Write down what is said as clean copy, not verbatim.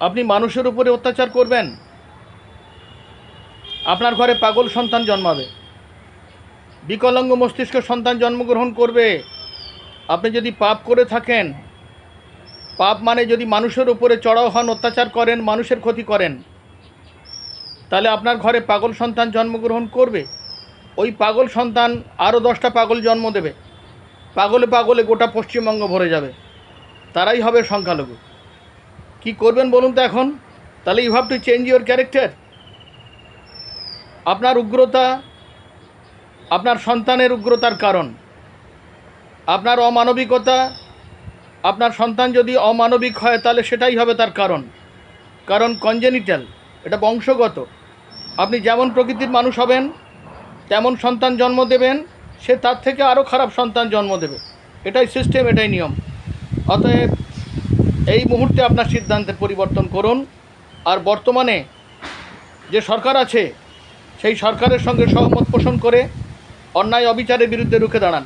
আপনি মানুষের উপরে অত্যাচার করবেন, আপনার ঘরে পাগল সন্তান জন্মাবে, বিকলাঙ্গ মস্তিষ্ক সন্তান জন্মগ্রহণ করবে। আপনি যদি পাপ করে থাকেন, পাপ মানে যদি মানুষের উপরে চড়াও হন, অত্যাচার করেন, মানুষের ক্ষতি করেন, তাহলে আপনার ঘরে পাগল সন্তান জন্মগ্রহণ করবে। ওই পাগল সন্তান আরও 10টা পাগল জন্ম দেবে, পাগলে পাগলে গোটা পশ্চিমবঙ্গ ভরে যাবে, তারাই হবে সংখ্যালঘু। কি করবেন বলুন তো এখন? তাহলে you have to change your character. আপনার উগ্রতা আপনার সন্তানের উগ্রতার কারণ, আপনার অমানবিকতা, আপনার সন্তান যদি অমানবিক হয় তাহলে সেটাই হবে তার কারণ। কারণ কনজেনিটাল, এটা বংশগত। আপনি যেমন প্রকৃতির মানুষ হবেন তেমন সন্তান জন্ম দেবেন, সে তার থেকে আরও খারাপ সন্তান জন্ম দেবে। এটাই সিস্টেম, এটাই নিয়ম। অতএব এই মুহূর্তে আপনার সিদ্ধান্তের পরিবর্তন করুন, আর বর্তমানে যে সরকার আছে সেই সরকারের সঙ্গে সহমত পোষণ করে অন্যায় অবিচারের বিরুদ্ধে রুখে দাঁড়ান।